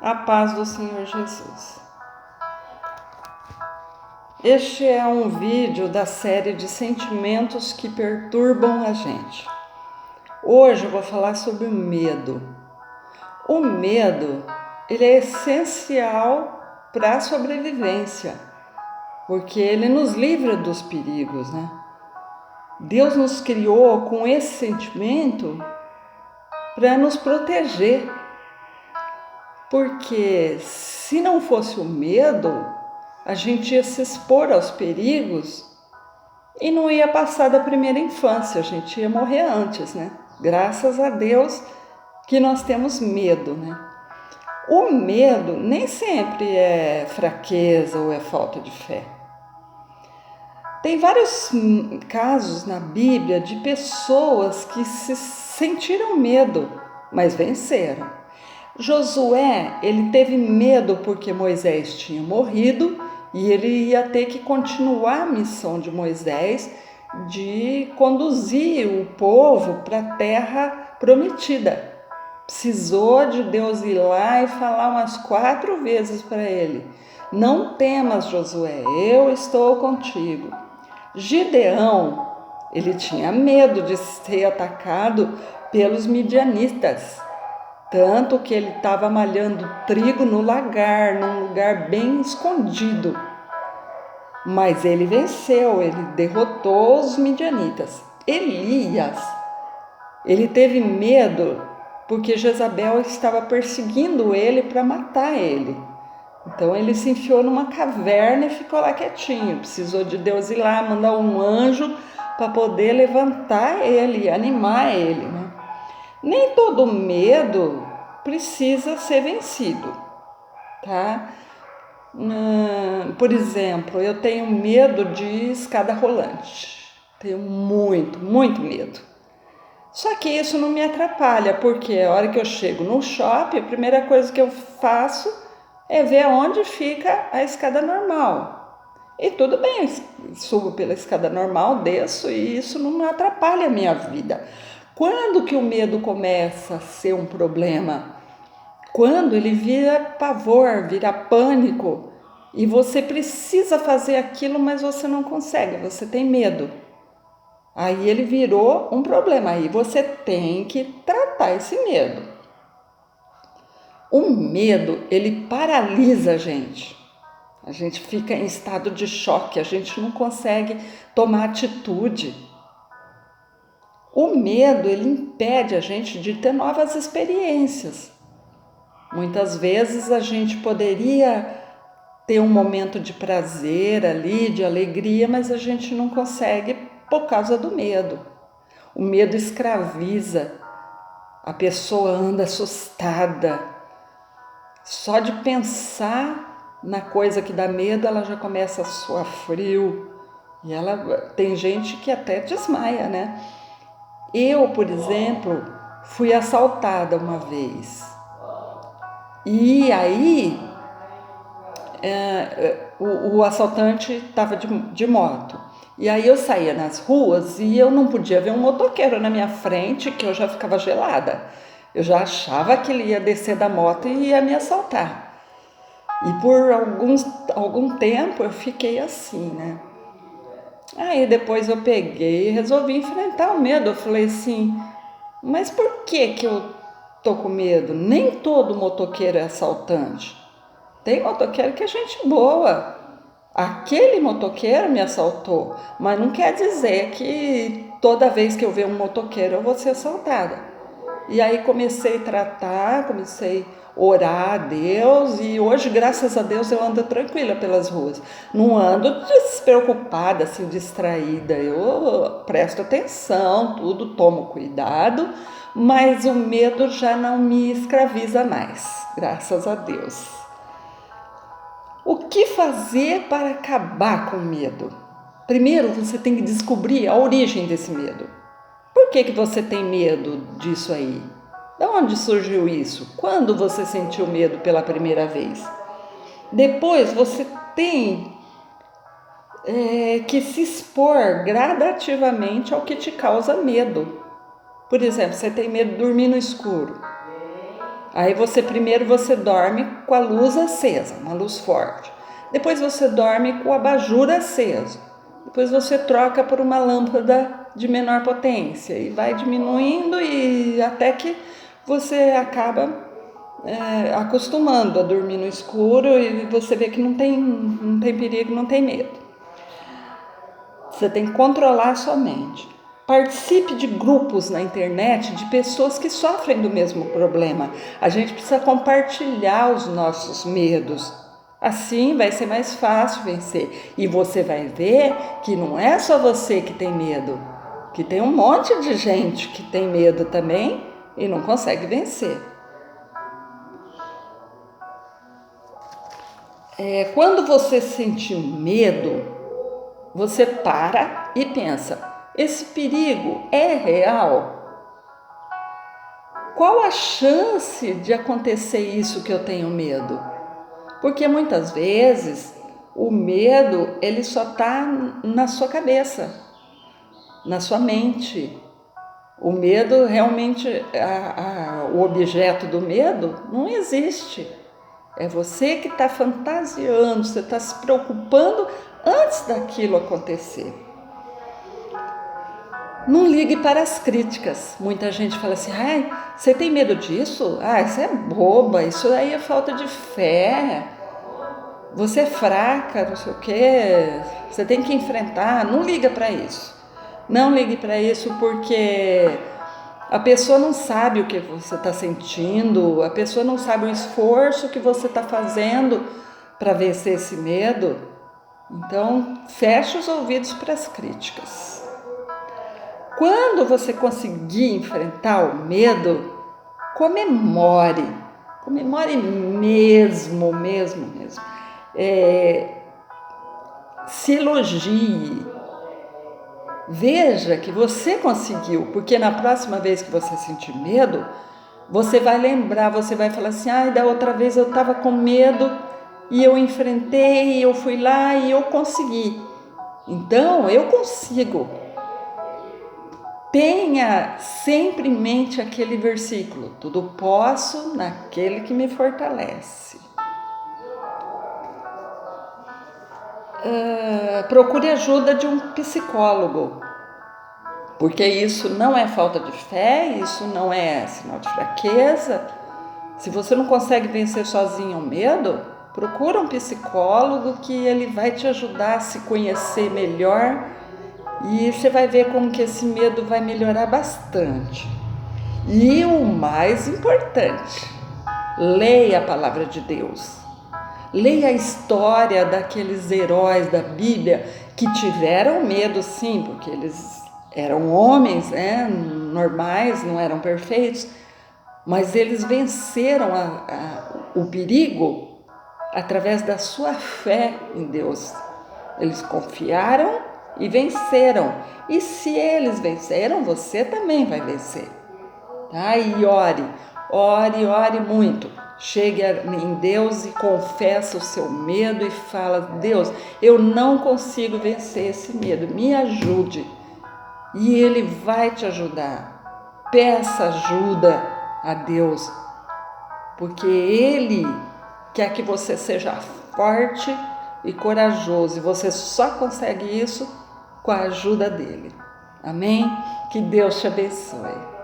A paz do Senhor Jesus. Este é um vídeo da série de sentimentos que perturbam a gente. Hoje eu vou falar sobre o medo. O medo, ele é essencial para a sobrevivência, porque ele nos livra dos perigos, né? Deus nos criou com esse sentimento para nos proteger. Porque se não fosse o medo, a gente ia se expor aos perigos e não ia passar da primeira infância, a gente ia morrer antes, né? Graças a Deus que nós temos medo, né? O medo nem sempre é fraqueza ou é falta de fé. Tem vários casos na Bíblia de pessoas que se sentiram medo, mas venceram. Josué, ele teve medo porque Moisés tinha morrido e ele ia ter que continuar a missão de Moisés de conduzir o povo para a terra prometida. Precisou de Deus ir lá e falar umas 4 vezes para ele: não temas, Josué, eu estou contigo. Gideão, ele tinha medo de ser atacado pelos midianitas. Tanto que ele estava malhando trigo no lagar, num lugar bem escondido. Mas ele venceu, ele derrotou os midianitas. Elias, ele teve medo porque Jezabel estava perseguindo ele para matar ele. Então ele se enfiou numa caverna e ficou lá quietinho. Precisou de Deus ir lá, mandar um anjo para poder levantar ele, animar ele, né? Nem todo medo precisa ser vencido, tá? Por exemplo, eu tenho medo de escada rolante. Tenho muito medo. Só que isso não me atrapalha, porque a hora que eu chego no shopping, a primeira coisa que eu faço é ver onde fica a escada normal. E tudo bem, subo pela escada normal, desço e isso não atrapalha a minha vida. Quando que o medo começa a ser um problema? Quando ele vira pavor, vira pânico e você precisa fazer aquilo, mas você não consegue, você tem medo. Aí ele virou um problema, aí você tem que tratar esse medo. O medo, ele paralisa a gente. A gente fica em estado de choque, a gente não consegue tomar atitude. O medo, ele impede a gente de ter novas experiências. Muitas vezes a gente poderia ter um momento de prazer ali, de alegria, mas a gente não consegue por causa do medo. O medo escraviza, a pessoa anda assustada. Só de pensar na coisa que dá medo, ela já começa a suar frio. E ela tem gente que até desmaia, né? Eu, por exemplo, fui assaltada uma vez. E aí o assaltante estava de moto. E aí eu saía nas ruas e eu não podia ver um motoqueiro na minha frente, que eu já ficava gelada. Eu já achava que ele ia descer da moto e ia me assaltar. E por algum tempo eu fiquei assim, né? Aí depois eu peguei e resolvi enfrentar o medo. Eu falei assim, mas por que eu tô com medo? Nem todo motoqueiro é assaltante. Tem motoqueiro que é gente boa. Aquele motoqueiro me assaltou, mas não quer dizer que toda vez que eu ver um motoqueiro eu vou ser assaltada. E aí comecei a tratar, comecei a orar a Deus e hoje, graças a Deus, eu ando tranquila pelas ruas. Não ando despreocupada, assim, distraída. Eu presto atenção, tudo, tomo cuidado, mas o medo já não me escraviza mais, graças a Deus. O que fazer para acabar com o medo? Primeiro, você tem que descobrir a origem desse medo. Por que você tem medo disso aí? De onde surgiu isso? Quando você sentiu medo pela primeira vez? Depois, você tem que se expor gradativamente ao que te causa medo. Por exemplo, você tem medo de dormir no escuro. Aí primeiro você dorme com a luz acesa, uma luz forte. Depois você dorme com o abajur aceso. Depois você troca por uma lâmpada de menor potência e vai diminuindo e até que você acaba acostumando a dormir no escuro e você vê que não tem perigo, não tem medo. Você tem que controlar a sua mente. Participe de grupos na internet de pessoas que sofrem do mesmo problema. A gente precisa compartilhar os nossos medos. Assim vai ser mais fácil vencer. E você vai ver que não é só você que tem medo, que tem um monte de gente que tem medo também e não consegue vencer. Quando você sentir medo, você para e pensa: esse perigo é real? Qual a chance de acontecer isso que eu tenho medo? Porque muitas vezes o medo ele só está na sua cabeça, na sua mente. O medo realmente, o objeto do medo não existe. É você que está fantasiando, você está se preocupando antes daquilo acontecer. Não ligue para as críticas. Muita gente fala assim: ai, você tem medo disso? Ah, isso é boba, isso aí é falta de fé. Você é fraca, não sei o quê. Você tem que enfrentar. Não liga para isso. Não ligue para isso porque a pessoa não sabe o que você está sentindo, a pessoa não sabe o esforço que você está fazendo para vencer esse medo. Então, feche os ouvidos para as críticas. Quando você conseguir enfrentar o medo, comemore mesmo. Se elogie. Veja que você conseguiu, porque na próxima vez que você sentir medo, você vai lembrar, você vai falar assim: ai, da outra vez eu estava com medo e eu enfrentei, eu fui lá e eu consegui. Então, eu consigo. Tenha sempre em mente aquele versículo: tudo posso naquele que me fortalece. Procure ajuda de um psicólogo, porque isso não é falta de fé, isso não é sinal de fraqueza. Se você não consegue vencer sozinho o medo, procura um psicólogo que ele vai te ajudar a se conhecer melhor e você vai ver como que esse medo vai melhorar bastante. E o mais importante, leia a palavra de Deus. Leia a história daqueles heróis da Bíblia que tiveram medo, sim, porque eles eram homens, normais, não eram perfeitos, mas eles venceram o perigo através da sua fé em Deus. Eles confiaram e venceram. E se eles venceram, você também vai vencer. Tá? E ore muito. Chegue em Deus e confessa o seu medo e fala: Deus, eu não consigo vencer esse medo, me ajude. E Ele vai te ajudar. Peça ajuda a Deus, porque Ele quer que você seja forte e corajoso, e você só consegue isso com a ajuda dEle. Amém? Que Deus te abençoe.